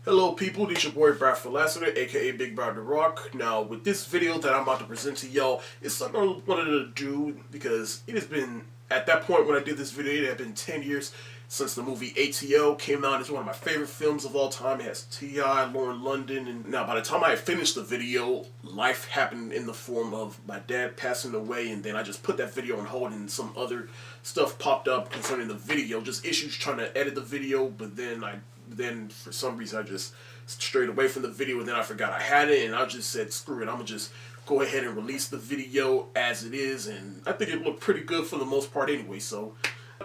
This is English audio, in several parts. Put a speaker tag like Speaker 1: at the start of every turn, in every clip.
Speaker 1: Hello people, this your boy Bradford Lassiter, aka Big Brad the Rock. Now with this video that I'm about to present to y'all, it's something I wanted to do because it has been, at that point when I did this video, it had been 10 years since the movie ATL came out. It's one of my favorite films of all time. It has T.I., Lauren London, and now by the time I had finished the video, life happened in the form of my dad passing away, and then I just put that video on hold and some other stuff popped up concerning the video, just issues trying to edit the video, but then for some reason I just strayed away from the video, and then I forgot I had it, and I just said, screw it, I'm gonna just go ahead and release the video as it is, and I think it looked pretty good for the most part anyway,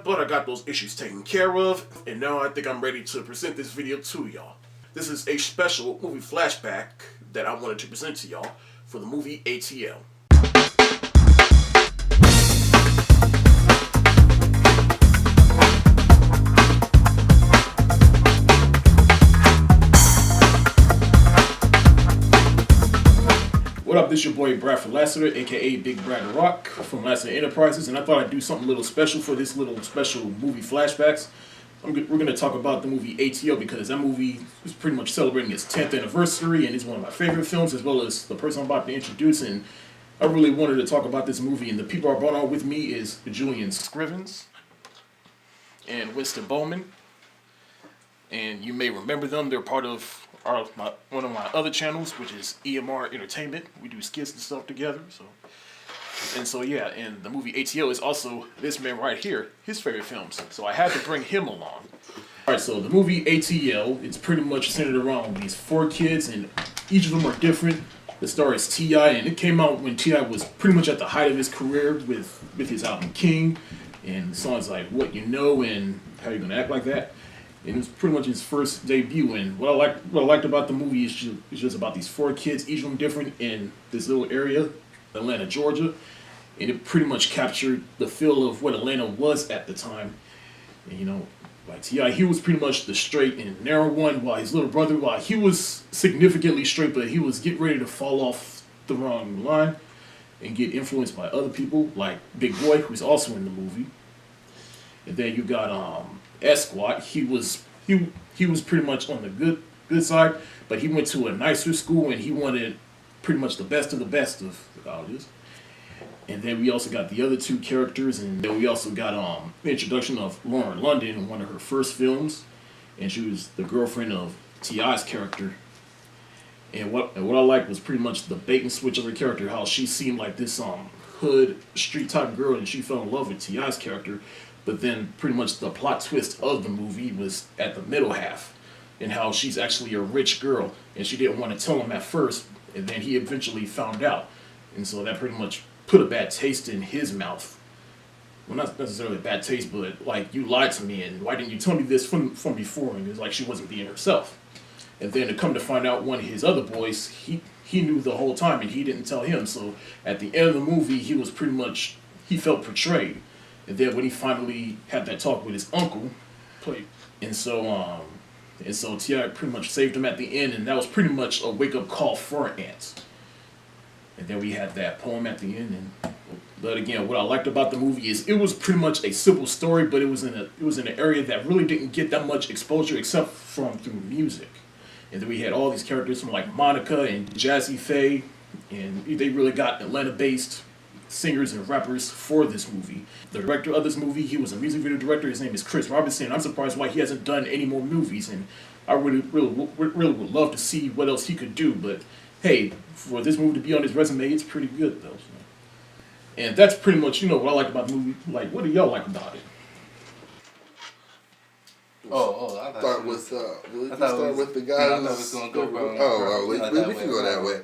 Speaker 1: but I got those issues taken care of, and now I think I'm ready to present this video to y'all. This is a special movie flashback that I wanted to present to y'all for the movie ATL. What up, this your boy Bradford Lassiter, aka Big Brad the Rock from Lassiter Enterprises, and I thought I'd do something a little special for this little special movie flashbacks. We're going to talk about the movie ATL because that movie is pretty much celebrating its 10th anniversary, and it's one of my favorite films, as well as the person I'm about to introduce, and I really wanted to talk about this movie, and the people I brought on with me is Julian Scrivens and Winston Bowman, and you may remember them. They're part of one of my other channels, which is EMR Entertainment. We do skits and stuff together. So yeah, and the movie ATL is also this man right here, his favorite films. So I had to bring him along. Alright, so the movie ATL, it's pretty much centered around these 4 kids, and each of them are different. The star is T.I., and it came out when T.I. was pretty much at the height of his career with his album King, and songs like What You Know and How You Gonna Act Like That. And it was pretty much his first debut, and what I liked about the movie is just about these 4 kids, each of them different, in this little area, Atlanta, Georgia, and it pretty much captured the feel of what Atlanta was at the time. And, you know, like T.I., he was pretty much the straight and narrow one, while his little brother, while he was significantly straight, but he was getting ready to fall off the wrong line and get influenced by other people, like Big Boy, who's also in the movie. And then you got Esquat. He was pretty much on the good side, but he went to a nicer school and he wanted pretty much the best of the colleges. And then we also got the other 2 characters, and then we also got the introduction of Lauren London in one of her first films, and she was the girlfriend of T.I.'s character. And what I liked was pretty much the bait and switch of her character, how she seemed like this hood street type girl, and she fell in love with T.I.'s character. But then pretty much the plot twist of the movie was at the middle half, and how she's actually a rich girl, and she didn't want to tell him at first, and then he eventually found out. And so that pretty much put a bad taste in his mouth. Well, not necessarily a bad taste, but like, you lied to me, and why didn't you tell me this from before? And it was like she wasn't being herself. And then to come to find out, one of his other boys, he knew the whole time, and he didn't tell him. So at the end of the movie, he felt betrayed. And then when he finally had that talk with his uncle, and so T.I. pretty much saved him at the end, and that was pretty much a wake-up call for Ant. And then we had that poem at the end. But again, what I liked about the movie is it was pretty much a simple story, but it was in an area that really didn't get that much exposure except through music. And then we had all these characters from like Monica and Jazzy Faye, and they really got Atlanta-based singers and rappers for this movie. The director of this movie, he was a music video director. His name is Chris Robinson. I'm surprised why he hasn't done any more movies, and I really would love to see what else he could do. But hey, for this movie to be on his resume, it's pretty good though. And that's pretty much, what I like about the movie. Like, what do y'all like about it?
Speaker 2: I thought we start with the guy. I thought it was going to go from. We can go that way.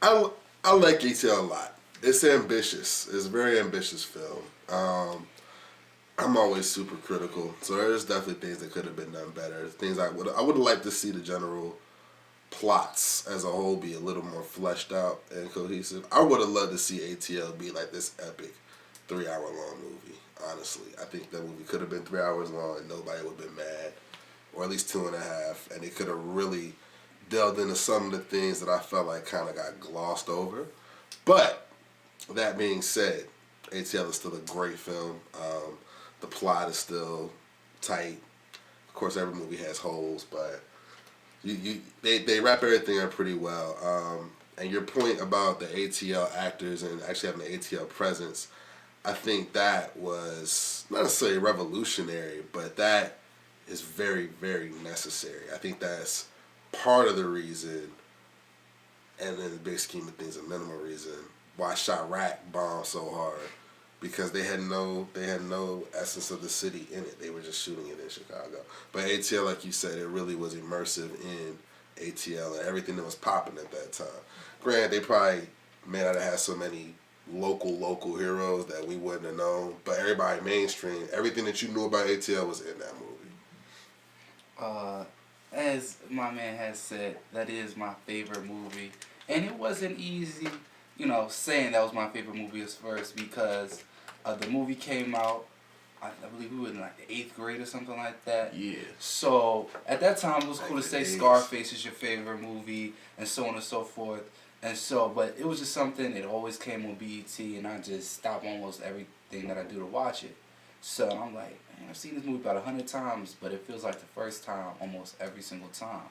Speaker 2: I like ATL a lot. It's ambitious. It's a very ambitious film. I'm always super critical, so there's definitely things that could have been done better. Things I would have liked to see the general plots as a whole be a little more fleshed out and cohesive. I would have loved to see ATL be like this epic 3-hour-long movie. Honestly, I think that movie could have been 3 hours long and nobody would have been mad, or at least 2.5, and it could have really delved into some of the things that I felt like kind of got glossed over. But that being said, ATL is still a great film. The plot is still tight. Of course, every movie has holes, but They wrap everything up pretty well. And your point about the ATL actors and actually having the ATL presence, I think that was not necessarily revolutionary, but that is very, very necessary. I think that's part of the reason, and in the big scheme of things, a minimal reason why Chirac bombed so hard, because they had no essence of the city in it. They were just shooting it in Chicago. But ATL, like you said, it really was immersive in ATL and everything that was popping at that time. Granted, they probably may not have had so many local heroes that we wouldn't have known, but everybody mainstream, everything that you knew about ATL was in that movie.
Speaker 3: As my man has said, that is my favorite movie, and it wasn't easy, saying that was my favorite movie at first, because the movie came out, I believe we were in like the 8th grade or something like that.
Speaker 1: Yeah.
Speaker 3: So at that time, it was cool to say Scarface is your favorite movie, and so on and so forth. And so, but it was just something, it always came on BET, and I just stopped almost everything that I do to watch it. So I'm like, man, I've seen this movie about 100 times, but it feels like the first time almost every single time.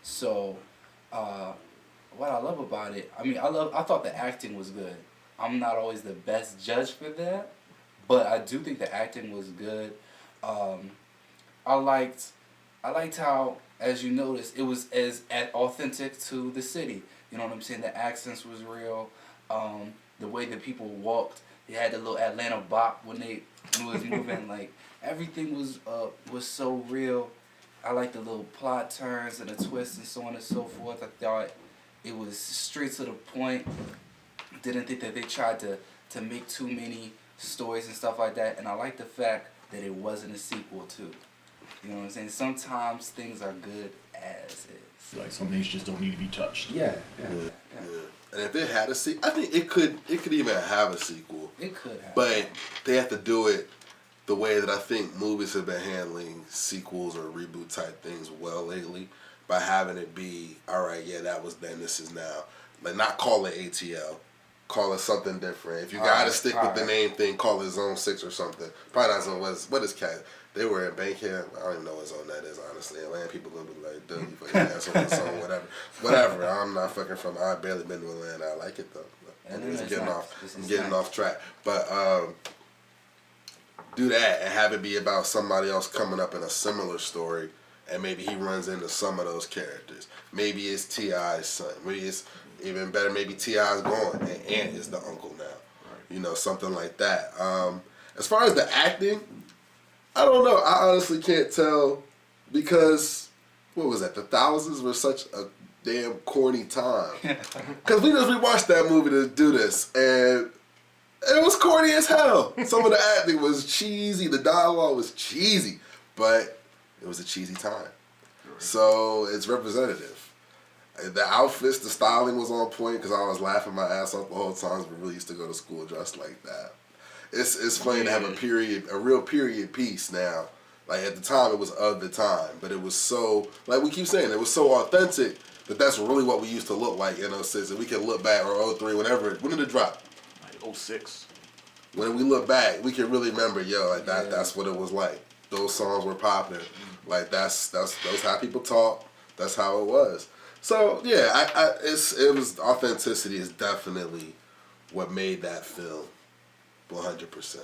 Speaker 3: So, what I love about it, I thought the acting was good. I'm not always the best judge for that, but I do think the acting was good. I liked how, as you noticed, it was as authentic to the city. You know what I'm saying? The accents was real. The way that people walked, they had the little Atlanta bop when they was moving. Like, everything was so real. I like the little plot turns and the twists and so on and so forth. I thought it was straight to the point. Didn't think that they tried to make too many stories and stuff like that. And I like the fact that it wasn't a sequel too. You know what I'm saying? Sometimes things are good as is.
Speaker 1: Like, some things just don't need to be touched.
Speaker 3: Yeah.
Speaker 2: And if it had a sequel, I think it could even have a sequel.
Speaker 3: It could have.
Speaker 2: But they have to do it the way that I think movies have been handling sequels or reboot type things well lately, by having it be, all right, yeah, that was then, this is now. Like, not call it ATL. Call it something different. If you gotta stick with the name thing, call it Zone 6 or something. Probably not Zone, what is Cat? They were in Bankhead. I don't even know what zone that is, honestly. Atlanta people gonna be like, dude, you fucking ass on the zone, whatever. I'm not fucking from, I've barely been to Atlanta. I like it though. I'm getting off track. But do that and have it be about somebody else coming up in a similar story, and maybe he runs into some of those characters. Maybe it's T.I.'s son. Maybe it's even better, maybe T.I.'s gone and Ant is the uncle now. You know, something like that. As far as the acting, I don't know. I honestly can't tell, because, what was that? The thousands were such a damn corny time. Because we just rewatched that movie to do this, and it was corny as hell. Some of the acting was cheesy. The dialogue was cheesy. But it was a cheesy time. So it's representative. The outfits, the styling was on point, because I was laughing my ass off the whole time. We really used to go to school dressed like that. It's funny to have a real period piece now. Like, at the time, it was of the time, but it was so, like we keep saying, it was so authentic that that's really what we used to look like in 06. And we can look back, or 03, whenever, when did it drop?
Speaker 1: Like 06.
Speaker 2: When we look back, we can really remember, that's what it was like. Those songs were popular. Like, that's how people talk. That's how it was. So yeah, it was authenticity is definitely what made that film 100%,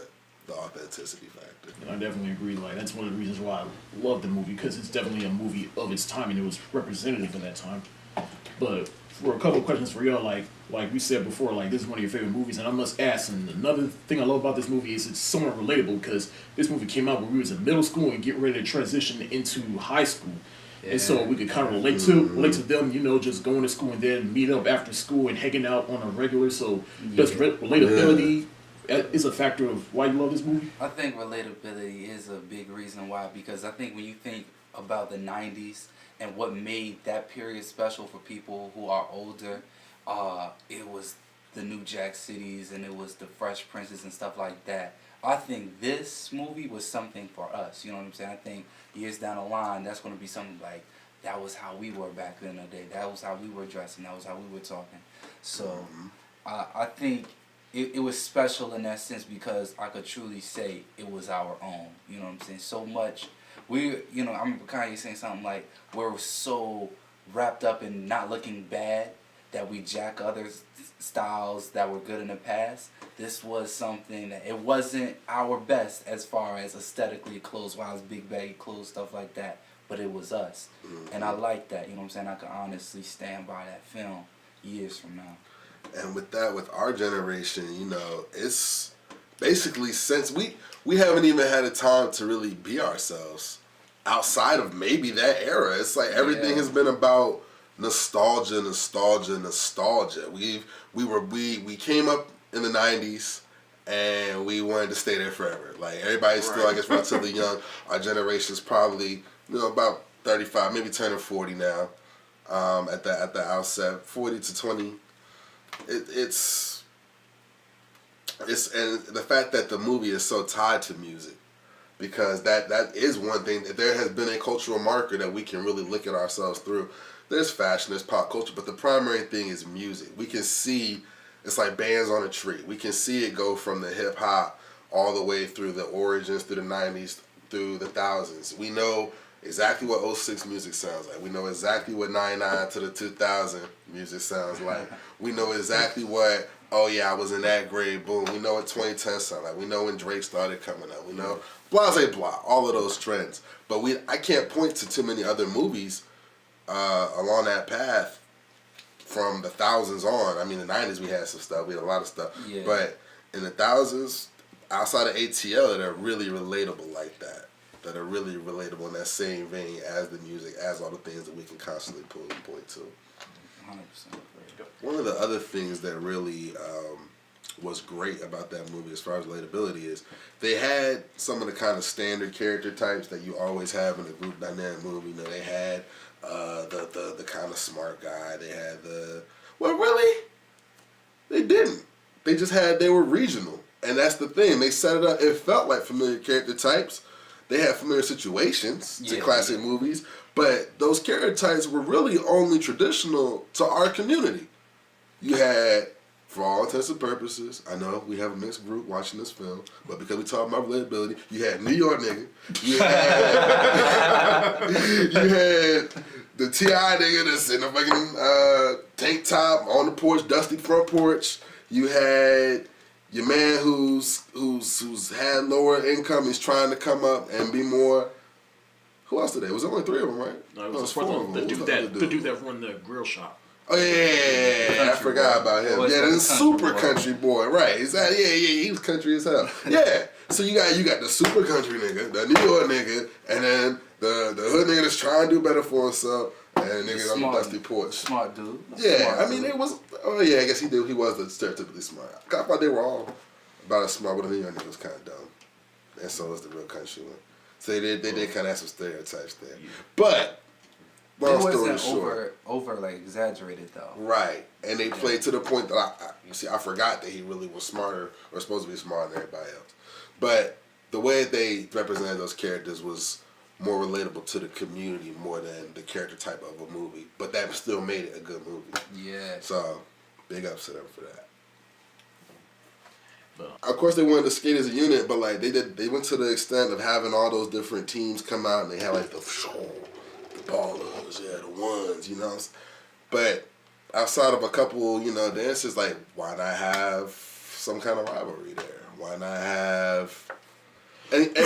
Speaker 2: the authenticity factor.
Speaker 1: And I definitely agree. Like, that's one of the reasons why I love the movie, because it's definitely a movie of its time and it was representative of that time. But for a couple of questions for y'all, like we said before, like, this is one of your favorite movies, and I must ask, and another thing I love about this movie is it's somewhat relatable, because this movie came out when we was in middle school and getting ready to transition into high school. Yeah. And so we could kind of relate to them, just going to school and then meet up after school and hanging out on a regular. So does relatability is a factor of why you love this movie?
Speaker 3: I think relatability is a big reason why, because I think when you think about the 90s and what made that period special for people who are older, it was the New Jack Cities and it was the Fresh Princes and stuff like that. I think this movie was something for us, you know what I'm saying? I think years down the line, that's going to be something like, that was how we were back in the day. That was how we were dressing. That was how we were talking. So I think it was special in that sense, because I could truly say it was our own. You know what I'm saying? So much. I remember Kanye saying something like, we're so wrapped up in not looking bad, that we jack other styles that were good in the past. This was something that it wasn't our best as far as aesthetically clothes-wise, big baggy clothes, stuff like that, but it was us. And I like that, you know what I'm saying? I can honestly stand by that film years from now.
Speaker 2: And with that, with our generation, you know, it's basically since we haven't even had a time to really be ourselves outside of maybe that era. It's like everything has been about nostalgia. We came up in the 90s and we wanted to stay there forever. Like everybody's still, I guess, relatively young. Our generation's probably, you know, about 35, maybe turning 40 now. At the outset, 40 to 20. It's and the fact that the movie is so tied to music, because that is one thing. There has been a cultural marker that we can really look at ourselves through. There's fashion, there's pop culture, but the primary thing is music. We can see, it's like bands on a tree. We can see it go from the hip hop all the way through the origins, through the 90s, through the thousands. We know exactly what 06 music sounds like. We know exactly what 99 to the 2000 music sounds like. We know exactly what, oh yeah, I was in that grade, boom. We know what 2010 sound like. We know when Drake started coming out. We know blase blah, all of those trends. But I can't point to too many other movies along that path from the thousands on. I mean, the 90s we had some stuff. We had a lot of stuff. Yeah. But in the thousands, outside of ATL, that are really relatable like that. That are really relatable in that same vein as the music, as all the things that we can constantly pull and point to.
Speaker 3: 100%.
Speaker 2: One of the other things that really was great about that movie as far as relatability is they had some of the kind of standard character types that you always have in a group dynamic movie. You know, they had the kind of smart guy. They had really? They didn't. They were regional. And that's the thing. They set it up. It felt like familiar character types. They had familiar situations to classic movies, but those character types were really only traditional to our community. You had, for all intents and purposes, I know we have a mixed group watching this film, but because we talk about relatability, you had New York nigga, you had the T.I. nigga that's in a fucking tank top on the porch, dusty front porch. You had your man who's had lower income is trying to come up and be more. Who else today? Was there only 3 of them, right?
Speaker 1: No, it was four of them. The dude that run the grill shop.
Speaker 2: Oh yeah, I forgot about him. Yeah, the super country boy, right? Exactly. Yeah, he was country as hell. Yeah. So you got the super country nigga, the New York nigga, and then the hood nigga that's trying to do better for himself. And niggas on the dusty porch.
Speaker 3: Smart dude.
Speaker 2: Yeah, I mean, it was. Oh yeah, I guess he did. He was the stereotypically smart. I thought they were all about as smart, but the young nigga was kind of dumb, and so was the real country one. So they did kind of have some stereotypes there. Yeah. But long story short,
Speaker 3: over like exaggerated though.
Speaker 2: Right, and they played to the point that I forgot that he really was smarter or supposed to be smarter than everybody else. But the way they represented those characters was more relatable to the community more than the character type of a movie, but that still made it a good movie.
Speaker 3: Yeah.
Speaker 2: So, big ups to them for that. Of course, they wanted to skate as a unit, but like they went to the extent of having all those different teams come out, and they had like the ballers, the ones, you know. But outside of a couple, dances, like why not have some kind of rivalry there? Why not have and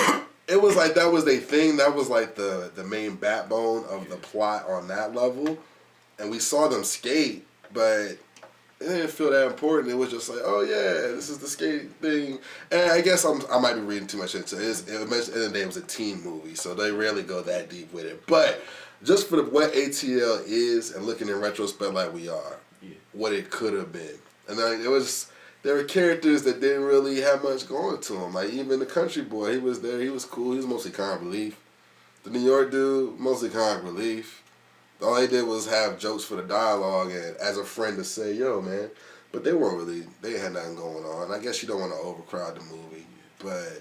Speaker 2: it was like that was their thing. That was like the main backbone of the plot on that level. And we saw them skate, but it didn't feel that important. It was just like, oh yeah, this is the skate thing. And I guess I might be reading too much into it. At the end of the day, it was a teen movie, so they rarely go that deep with it. But just for what ATL is, and looking in retrospect like we are, what it could have been. And then there were characters that didn't really have much going to them. Like even the country boy, he was there, he was cool, he was mostly comic relief. The New York dude, mostly comic relief. All they did was have jokes for the dialogue and as a friend to say, yo man. But they had nothing going on. I guess you don't want to overcrowd the movie. But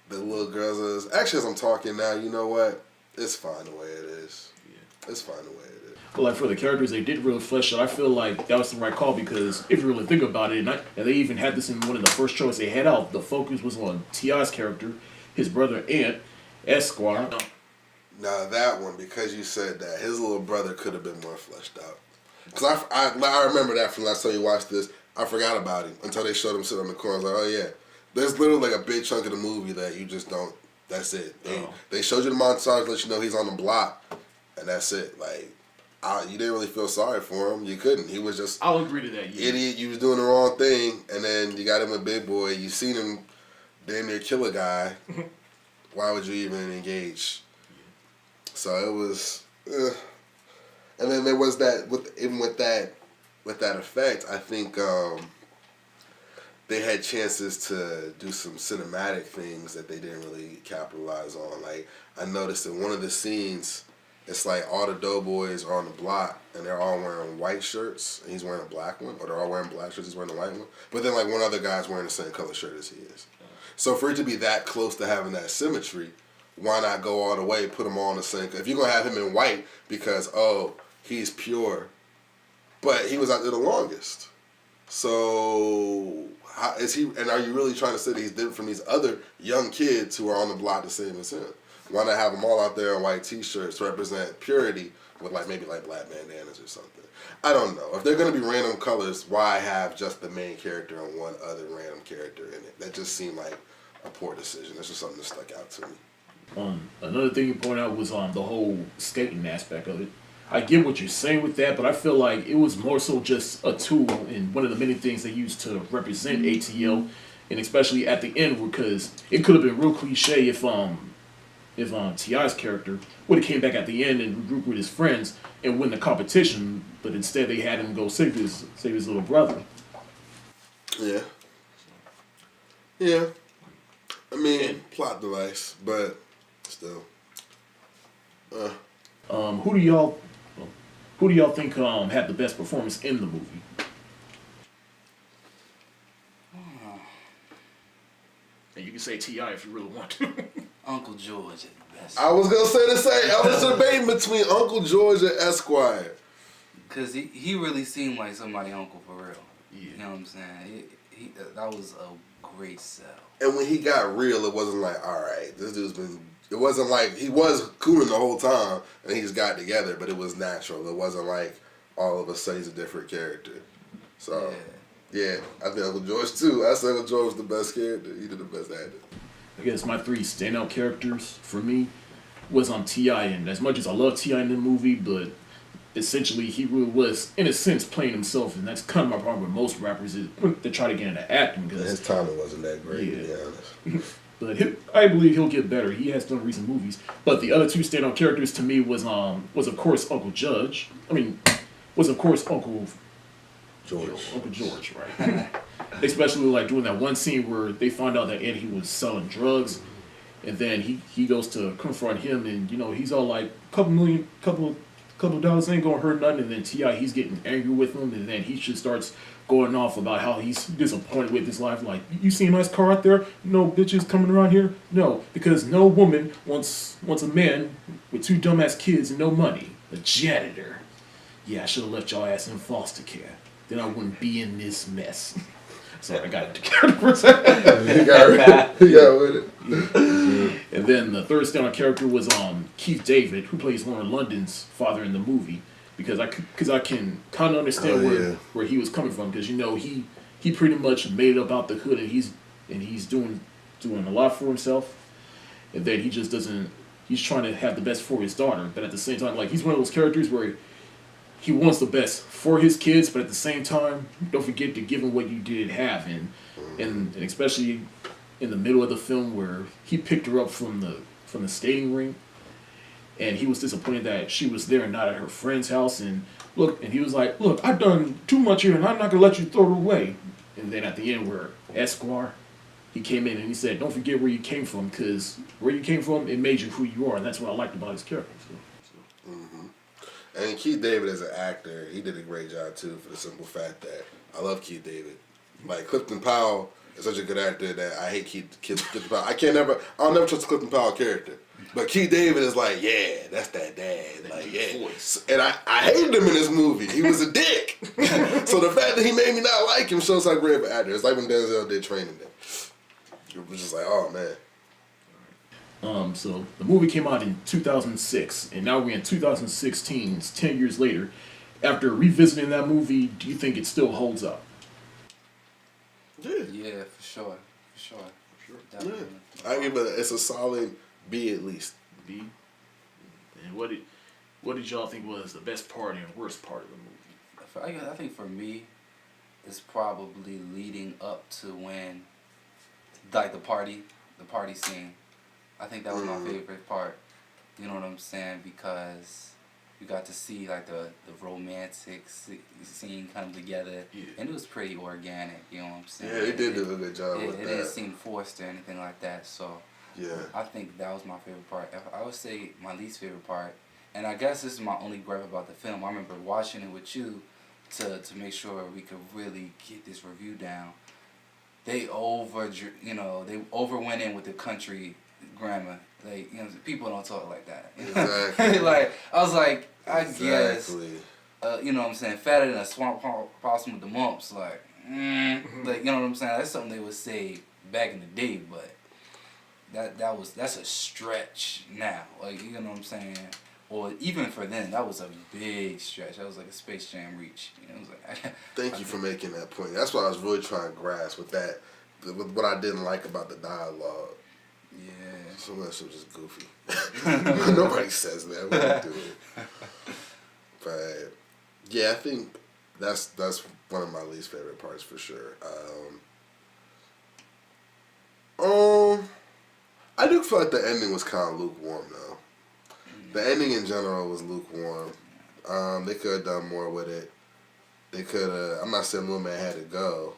Speaker 2: the little girls actually as I'm talking now, you know what? It's fine the way it is. Yeah. It's fine the way it is.
Speaker 1: But like for the characters, they did really flesh out. I feel like that was the right call because if you really think about it, and they even had this in one of the first shows they had out, the focus was on T.I.'s character, his brother Ant, Esquire.
Speaker 2: Now that one, because you said that, his little brother could have been more fleshed out. Because I remember that from last time you watched this. I forgot about him until they showed him sitting on the corner. I was like, oh yeah. There's literally like a big chunk of the movie that you just don't, that's it. They showed you the montage, let you know he's on the block, and that's it. Like, you didn't really feel sorry for him. You couldn't. He was just
Speaker 1: I'll agree to that. Yeah.
Speaker 2: Idiot. You was doing the wrong thing, and then you got him a big boy. You seen him damn near kill a guy. Why would you even engage? So it was, and then there was that with that effect. I think they had chances to do some cinematic things that they didn't really capitalize on. Like, I noticed in one of the scenes, it's like all the doughboys are on the block and they're all wearing white shirts and he's wearing a black one, or they're all wearing black shirts, he's wearing a white one. But then like one other guy's wearing the same color shirt as he is. So for it to be that close to having that symmetry, why not go all the way, put them all in the same? If you're going to have him in white because, oh, he's pure, but he was out there the longest. So how is he? And are you really trying to say that he's different from these other young kids who are on the block the same as him? Why not have them all out there in white T-shirts to represent purity with maybe black bandanas or something? I don't know. If they're going to be random colors, why have just the main character and one other random character in it? That just seemed like a poor decision. That's just something that stuck out to me.
Speaker 1: Another thing you pointed out was the whole skating aspect of it. I get what you're saying with that, but I feel like it was more so just a tool and one of the many things they used to represent ATL, and especially at the end, because it could have been real cliche if T.I.'s character would have came back at the end and regrouped with his friends and win the competition, but instead they had him go save his little brother.
Speaker 2: Yeah. Yeah. I mean, plot device, but still.
Speaker 1: Who do y'all think had the best performance in the movie? And you can say T.I. if you really want to.
Speaker 3: Uncle George is the best.
Speaker 2: I was gonna say the same. I was debating between Uncle George and Esquire.
Speaker 3: Cause he really seemed like somebody's uncle for real.
Speaker 1: Yeah.
Speaker 3: You know what I'm saying? That was a great sell.
Speaker 2: And when he got real, it wasn't like, all right, this dude's been. It wasn't like he was cooling the whole time and he just got together, but it was natural. It wasn't like all of a sudden he's a different character. So, yeah, I think Uncle George too. I said Uncle George was the best character. He did the best acting.
Speaker 1: I guess my three standout characters for me was on T.I. And as much as I love T.I. in the movie, but essentially he really was, in a sense, playing himself. And that's kind of my problem with most rappers is they try to get into acting. Cause,
Speaker 2: his timing wasn't that great, to be honest.
Speaker 1: But I believe he'll get better. He has done recent movies. But the other two standout characters to me was of course Uncle George. Uncle George, right? Especially like doing that one scene where they find out that Eddie was selling drugs, and then he goes to confront him, and he's all like, couple of dollars ain't gonna hurt nothing, and then T.I. he's getting angry with him, and then he just starts going off about how he's disappointed with his life. Like, you see a nice car out there? No bitches coming around here? No, because no woman wants a man with two dumbass kids and no money. A janitor. Yeah, I should have left y'all ass in foster care. Then I wouldn't be in this mess. Sorry, I got it together for a second.
Speaker 2: You got with it.
Speaker 1: Yeah. And then the third standout character was Keith David, who plays Lauren London's father in the movie. Because I can kind of understand where he was coming from, because he pretty much made it up out the hood, and he's doing a lot for himself, and then he just doesn't. He's trying to have the best for his daughter, but at the same time, like, he's one of those characters where he wants the best for his kids, but at the same time, don't forget to give him what you did have, and especially in the middle of the film where he picked her up from the skating rink. And he was disappointed that she was there and not at her friend's house. And he was like, look, I've done too much here, and I'm not going to let you throw it away. And then at the end where Esquire, he came in and he said, don't forget where you came from, because where you came from, it made you who you are. And that's what I liked about his character. So.
Speaker 2: Mm-hmm. And Keith David as an actor, he did a great job, too, for the simple fact that I love Keith David. Like, Clifton Powell is such a good actor that I hate Clifton Powell. I'll never trust a Clifton Powell character. But Keith David is like, yeah, that's that dad. Like, yeah. And I hated him in this movie. He was a dick. So the fact that he made me not like him shows how great of an actor. It's like when Denzel did Training Day. It was just like, oh, man.
Speaker 1: So the movie came out in 2006, and now we're in 2016. It's 10 years later. After revisiting that movie, do you think it still holds up?
Speaker 3: Yeah, for sure. Definitely.
Speaker 2: Yeah. I give it. It's a solid B at least.
Speaker 1: B. And what did y'all think was the best part and worst part of the movie?
Speaker 3: I think for me, it's probably leading up to when, like the party scene. I think that was my favorite part. You know what I'm saying? Because you got to see like the romantic scene come together, and it was pretty organic. You know what I'm saying?
Speaker 2: Yeah, they did do a good job with that. It
Speaker 3: didn't seem forced or anything like that. So
Speaker 2: yeah,
Speaker 3: I think that was my favorite part. I would say my least favorite part, and I guess this is my only gripe about the film. I remember watching it with you to make sure we could really get this review down. They overwent in with the country grammar. Like, people don't talk like that.
Speaker 2: Exactly.
Speaker 3: Like, I was like, I guess, you know what I'm saying, fatter than a swamp possum with the mumps. Like, like, you know what I'm saying? That's something they would say back in the day, but that's a stretch now. Like, you know what I'm saying? Or even for them, that was a big stretch. That was like a Space Jam reach. It was like,
Speaker 2: Thank you for making that point. That's what I was really trying to grasp with that, with what I didn't like about the dialogue.
Speaker 3: Yeah.
Speaker 2: Some of that shit was just goofy. Nobody says that. What are you doing? But yeah, I think that's one of my least favorite parts for sure. I do feel like the ending was kind of lukewarm though. The ending in general was lukewarm. They could have done more with it. They could have. I'm not saying Little Man had to go.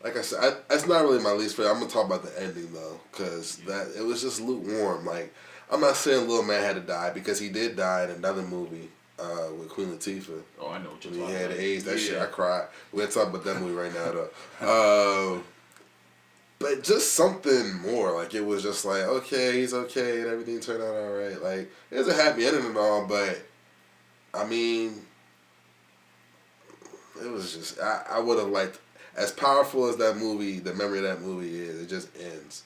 Speaker 2: Like I said, that's not really my least favorite. I'm gonna talk about the ending though, because it was just lukewarm. Like, I'm not saying Little Man had to die, because he did die in another movie with Queen Latifah.
Speaker 1: Oh, I know what you're talking about.
Speaker 2: He had AIDS. That shit, I cried. We're gonna talk about that movie right now though. But just something more. Like, it was just like, okay, he's okay, and everything turned out all right. Like, it was a happy ending and all, but I mean, it was just I would have liked. As powerful as that movie, the memory of that movie is, it just ends.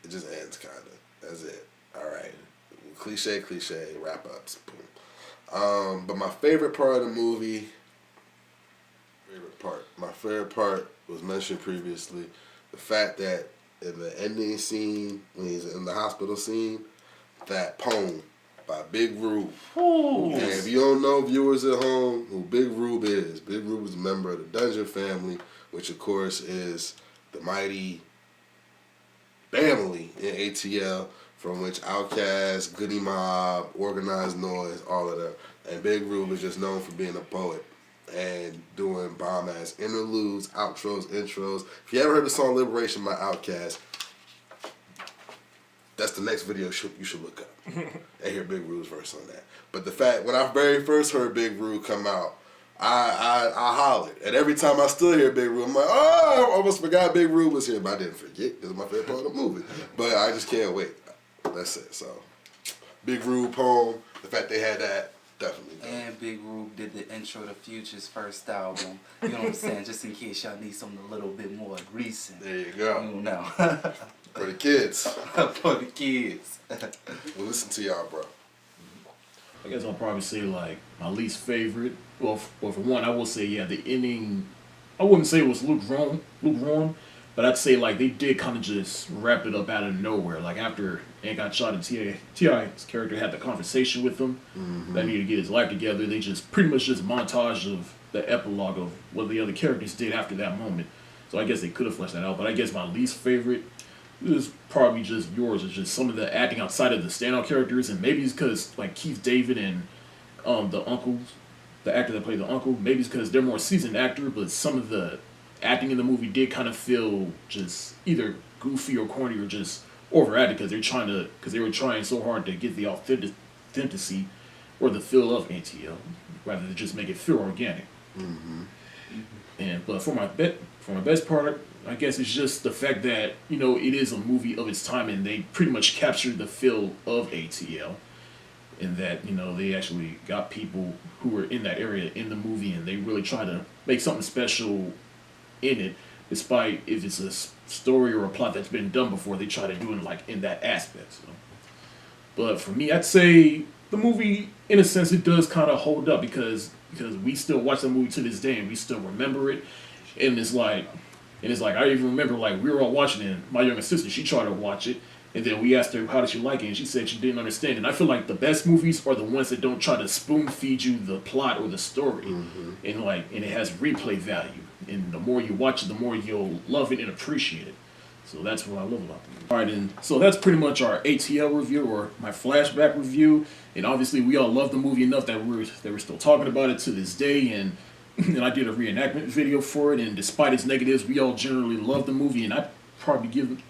Speaker 2: It just ends, kind of. That's it. All right. Cliche, wrap-ups. Boom. But my favorite part of the movie, my favorite part was mentioned previously, the fact that in the ending scene, when he's in the hospital scene, that poem by Big Rube.
Speaker 1: Ooh.
Speaker 2: And if you don't know, viewers at home, who Big Rube is a member of the Dungeon family, which of course is the mighty family in ATL, from which Outkast, Goody Mob, Organized Noise, all of them. And Big Rube is just known for being a poet and doing bomb-ass interludes, outros, intros. If you ever heard the song Liberation by Outkast, that's the next video you should look up and hear Big Rube's verse on that. But the fact, when I very first heard Big Rube come out, I hollered. And every time I still hear Big Rube, I'm like, oh, I almost forgot Big Rube was here. But I didn't forget, because it's my favorite part of the movie. But I just can't wait. That's it. So, Big Rube poem, the fact they had that, definitely done.
Speaker 3: And Big Rube did the intro to Future's first album. You know what I'm saying? Just in case y'all need something a little bit more recent.
Speaker 2: There you go.
Speaker 3: You know.
Speaker 2: For the kids.
Speaker 3: For the kids.
Speaker 2: We'll listen to y'all, bro.
Speaker 1: I guess I'll probably say, like, my least favorite. Well, for one, I will say, yeah, the ending, I wouldn't say it was lukewarm, but I'd say, like, they did kind of just wrap it up out of nowhere. Like, after Ant got shot and T.I.'s character had the conversation with him, that needed to get his life together, they just pretty much just montage of the epilogue of what the other characters did after that moment. So I guess they could have fleshed that out, but I guess my least favorite is probably just yours. It's just some of the acting outside of the standout characters, and maybe it's because, like, Keith David and the uncles, the actor that played the uncle, maybe it's because they're more seasoned actor, but some of the acting in the movie did kind of feel just either goofy or corny or just overacted because they were trying so hard to get the authenticity or the feel of ATL rather than just make it feel organic. But for my best part, I guess it's just the fact that, you know, it is a movie of its time and they pretty much captured the feel of ATL. In that, you know, they actually got people who were in that area in the movie and they really try to make something special in it. despite if it's a story or a plot that's been done before, they try to do it like in that aspect. So. But for me, I'd say the movie, in a sense, it does kind of hold up because we still watch the movie to this day and we still remember it, and it's like I even remember like we were all watching it. And my younger sister, she tried to watch it, and then we asked her how did she like it, and she said she didn't understand. And I feel like the best movies are the ones that don't try to spoon feed you the plot or the story, and it has replay value. And the more you watch it, the more you'll love it and appreciate it. So that's what I love about the movie. All right, and so that's pretty much our ATL review or my flashback review. And obviously, we all love the movie enough that we're still talking about it to this day. And I did a reenactment video for it. And despite its negatives, we all generally love the movie. And I probably give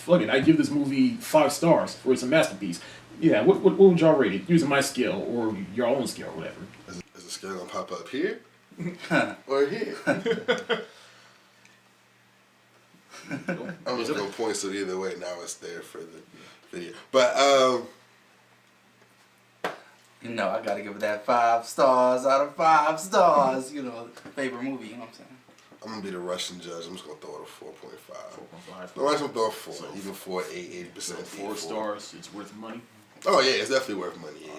Speaker 1: this movie 5 stars for it's a masterpiece. Yeah, what would y'all rate it? Using my scale or your own scale or whatever.
Speaker 2: Is the scale gonna pop up here or here? I'm just gonna point so either way. Now it's there for the video, but
Speaker 3: I gotta give it that 5 stars out of 5 stars. Favorite movie. You know what I'm saying?
Speaker 2: I'm gonna be the Russian judge. I'm just gonna throw it a 4.5. No, I'm just gonna throw a 4. So even 4, 80%.
Speaker 1: 4 stars. It's worth money.
Speaker 2: Oh yeah, it's definitely worth money.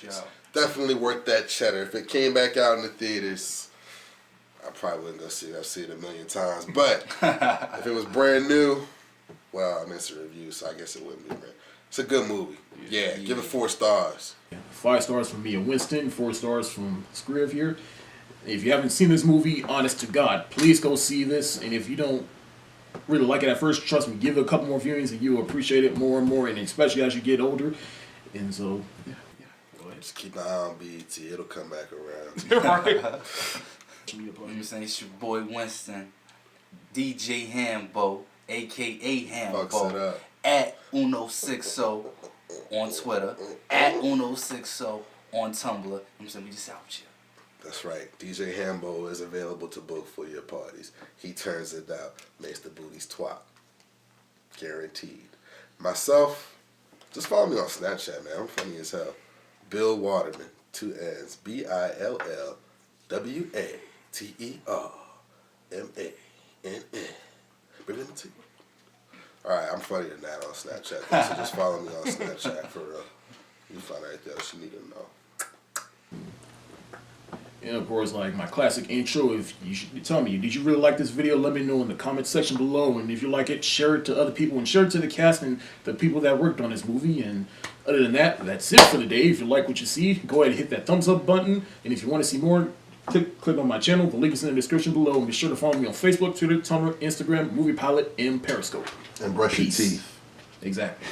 Speaker 2: Yeah. Definitely worth that cheddar. If it came back out in the theaters, I probably wouldn't go see it. I've seen it a million times. But if it was brand new, well, I missed a review, so I guess it wouldn't be brand. It's a good movie. Yeah, give it 4 stars.
Speaker 1: 5 stars from me and Winston. 4 stars from Scriv here. If you haven't seen this movie, honest to God, please go see this. And if you don't really like it at first, trust me, give it a couple more viewings and you'll appreciate it more and more, and especially as you get older. And so, yeah. Go ahead.
Speaker 2: Just keep an eye on BET. It'll come back around.
Speaker 3: You saying it's your boy Winston, DJ Hambo, aka Hambo, at Uno60 on Twitter, at Uno60 on Tumblr. I'm saying we just out here.
Speaker 2: That's right. DJ Hambo is available to book for your parties. He turns it out, makes the booties twat. Guaranteed. Myself, just follow me on Snapchat, man. I'm funny as hell. Bill Waterman, 2 N's, BILLWATERMANN. Bring them to you. Alright, I'm funnier than that on Snapchat, so just follow me on Snapchat for real. You find everything else you need to know.
Speaker 1: And of course, like my classic intro, if you should tell me, did you really like this video? Let me know in the comment section below. And if you like it, share it to other people and share it to the cast and the people that worked on this movie. And other than that, that's it for the day. If you like what you see, go ahead and hit that thumbs up button. And if you want to see more, click on my channel. The link is in the description below. And be sure to follow me on Facebook, Twitter, Tumblr, Instagram, Movie Pilot, and Periscope.
Speaker 2: And brush your teeth.
Speaker 1: Exactly.